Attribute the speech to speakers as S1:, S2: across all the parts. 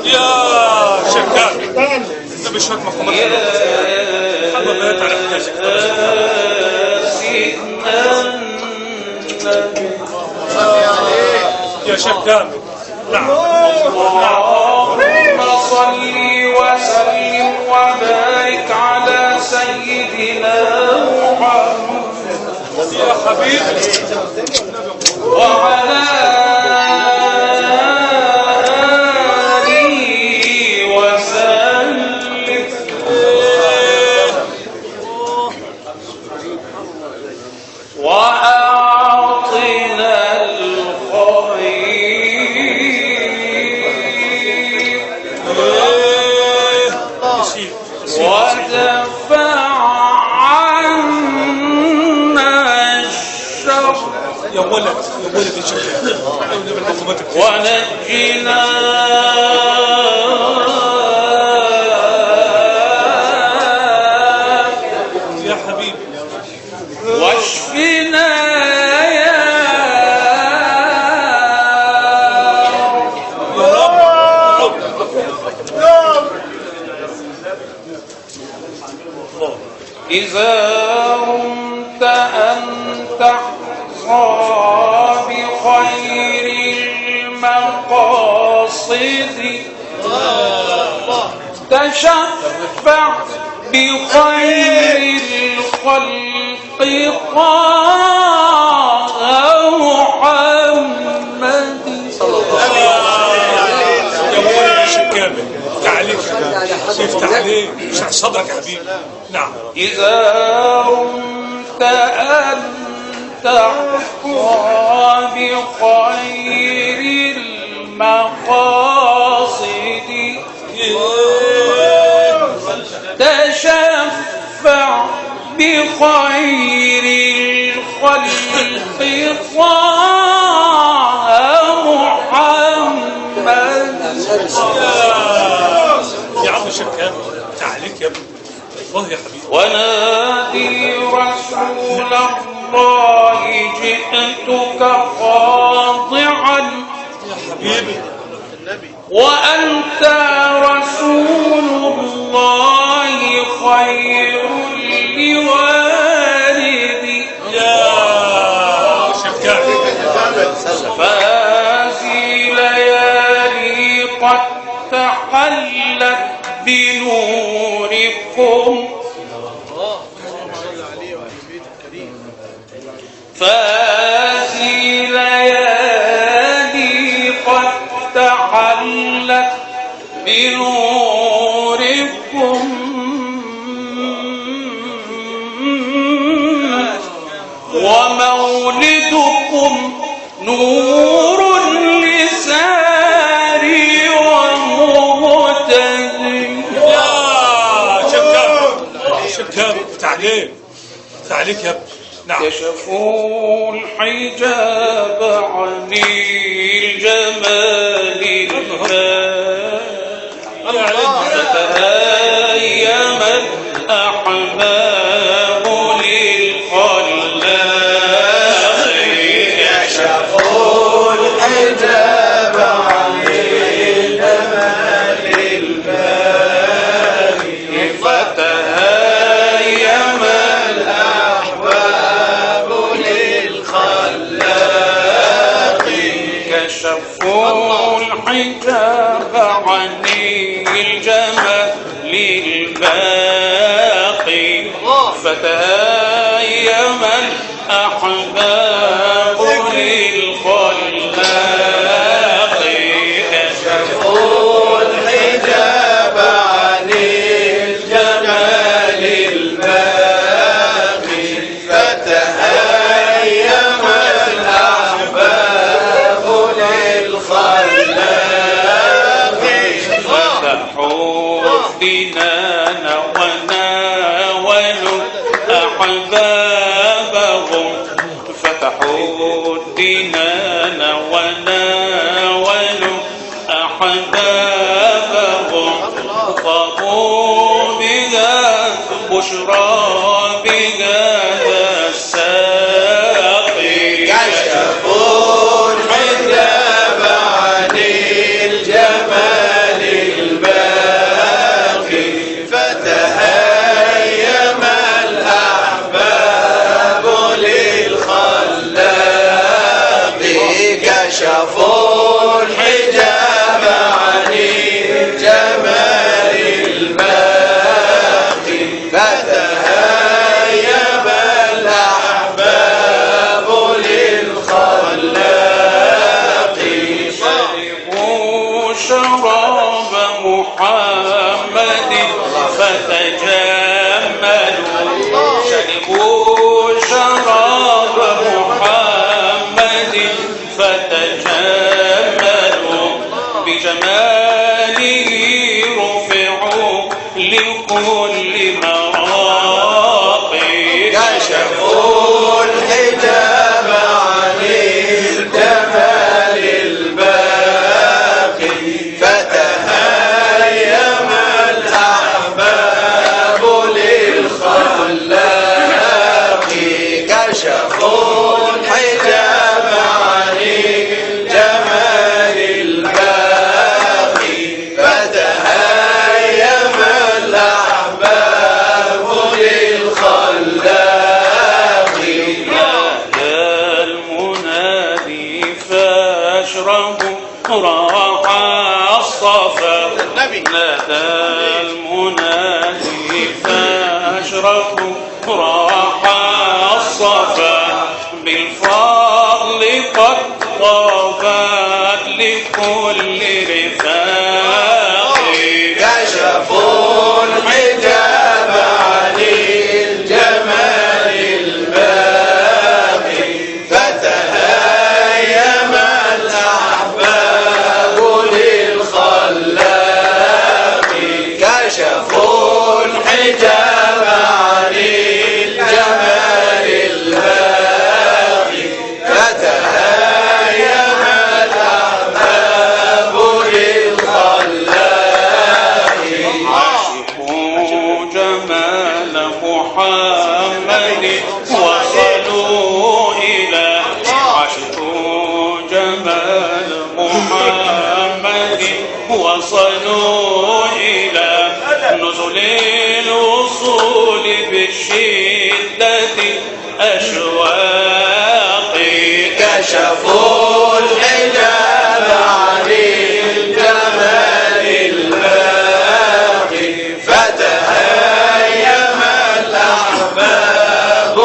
S1: يا شكال انت مش فاهم مفهوم خلوا بيت على حكايتك يا شكال. نعم
S2: اللهم صل وسلم وبارك على سيدنا محمد
S1: يا حبيبي
S2: وعلى آله وسلم وأعطنا الخير ودفع عنا الشر
S1: يا ولد يا شكال
S2: ونجنا
S1: يا حبيبي
S2: واشفنا يا إذا رمت أن تحظى بخير المقاصد تشفع بخير الخلق طه محمد
S1: يا ولد يا شكال تعاليك افتح عليك اشرح صدرك يا حبيبي. نعم
S2: إذا رمت أن تحظى بخير المقاصد تشفع بخير الخلق طه محمد.
S1: يا عم شكال تعاليك يا ابني والله يا حبيبي.
S2: ونادي رسول الله جئتك خاضعا
S1: يا حبيبي
S2: وأنت رسول الله خير لوالدي
S1: يا شكال
S2: فهذه ليالي قد تحلت بنوركم فهذه ليالي قد تحلت بنوركم ومولدكم نور لساري ومهتدي.
S1: يا شكال تعاليك يا ابني. نعم
S2: كشفوا الحجاب عن الجمال فتهيم الأحباب للخلاق كشفوا الحجاب عن الجمال فتهيم الأحباب للخلاق كشفوا الحجاب عن الجمال الباقي فتهيم الأحباب للخلاق كشفوا الحجاب عن الجمال الباقي فتهيم الأحباب للخلاق فتحوا الدنان وناولوا أحبابهم فتحوا الدنان وناولوا أحبابهم طابوا بها بشرى بها الساق كشفوا الحجاب عن الجمال الباقي فتهيب الأحباب للخلاق شربوا شراب محمد فتجملوا شربوا شراب محمد فتجملوا بجماله رفعوا لكل مراقي كشفوا الحجاب عن الجمال الباقي فتهيم الأحباب للخلاق كشفوا الحجاب عن الجمال الباقي فتهيم الأحباب للخلاق نادى المنادي فاشربوا راح الصفا نادى المنادي فاشربوا راح الصفا بالفضل قد طابت لكل رفاق كشفوا الحجاب عن الجمال الباقي فتهيم الأحباب للخلاق كشفوا الحجاب عن الجمال الباقي فتهيم الأحباب للخلاق عاشقوا جمال محمد وصلوا إلى عاشقوا جمال محمد وصلوا إلى نزل الوصول بالشدة أشواق كشفوا الحجاب عن الجمال الباقي فتهيم الأحباب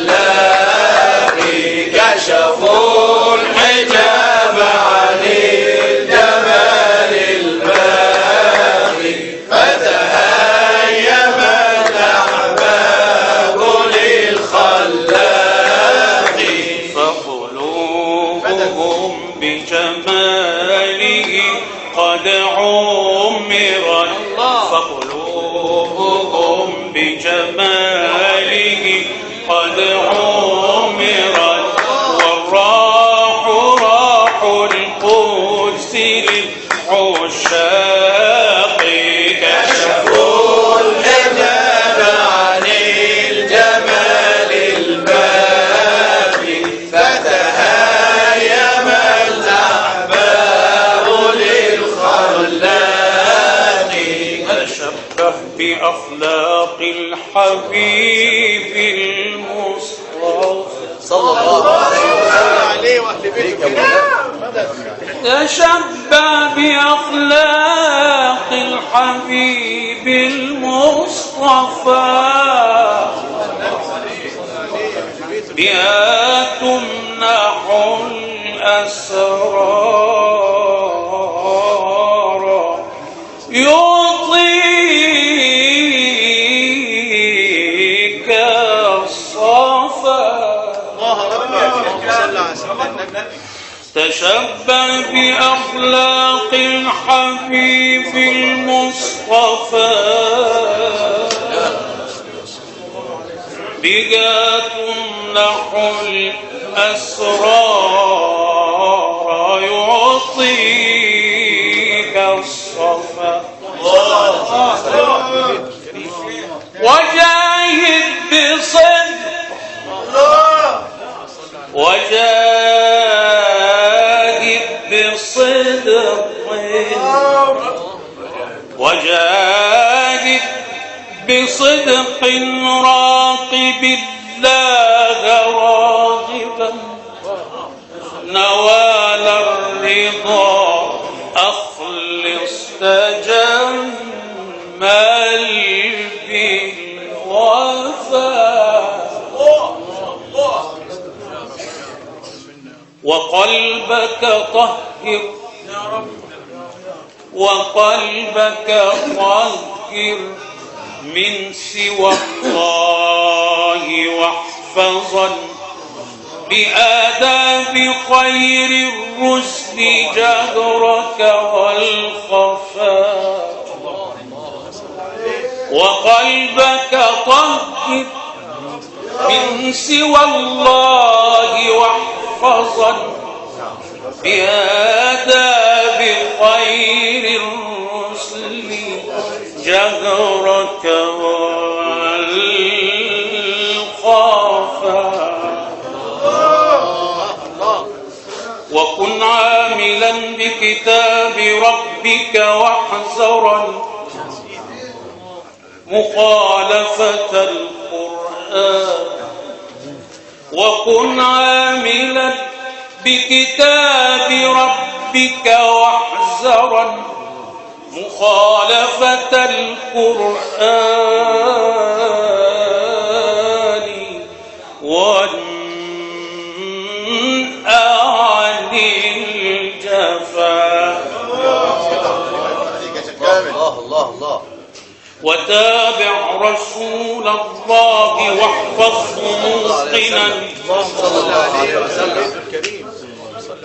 S2: للخلاق كشفوا الحجاب عن الجمال الباقي فتهيم الأحباب للخلاق فقلوبهم بجماله قد عمرت فقلوبهم بجماله قد عمرت والراح راح القدس للعشاق كشفوا الحجاب عن الجمال الباقي فتهيم الأحباب للخلاق تشبه بأخلاق الحبيب المصطفى صلى الله عليه وسلم تشبه بأخلاق الحبيب المصطفى بها تمنح الأسرار يعطيك الصفا تشبه بأخلاق الحبيب المصطفى بها تمنح الأسرار يعطيك الصفا وجاهد بصدق وجاهد بصدق وجاهد بصدق راقب الله راغبا نوال الرضا أخلص تجمل بالوفاء وقلبك طهر وقلبك طهر من سوى الله واحفظا بآداب خير الرسل جهرك والخفاء وقلبك طهر من سوى الله واحفظا بآداب خير الرسل جهرك والخفاء وكن عاملا بكتاب ربك واحذرا مخالفة القرآن وكن عاملا بكتاب ربك واحذرا مخالفة القرآن وانأ عن الجفا
S3: الله
S2: وتابع رسول الله واحفظه موقنا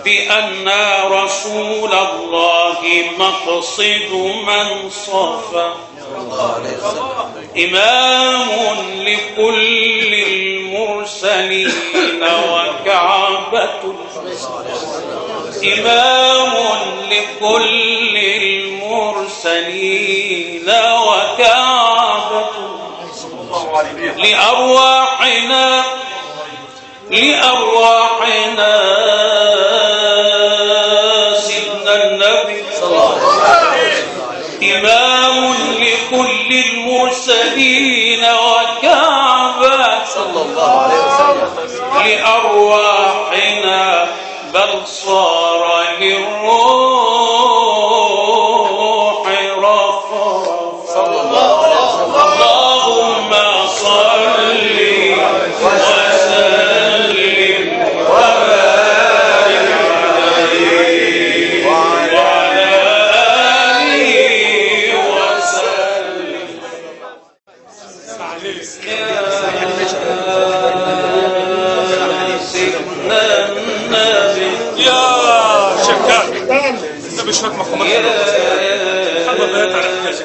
S2: بأن رسول الله مقصد من صفى إمام لكل المرسلين وكعبة إمام لكل المرسلين وكعبة لأرواحنا سيدنا النبي إمام لكل المرسلين وكعبة
S3: صلى الله عليه وسلم
S2: لأرواحنا بل صار للروح رفرفا
S3: صلى الله عليه وسلم
S2: اللهم صل وسلم وبارك عليه وعلى آله وسلم سيدنا النبي
S1: يا شكاك انت مش فاهم مقامات خلوا بيات على الحجاج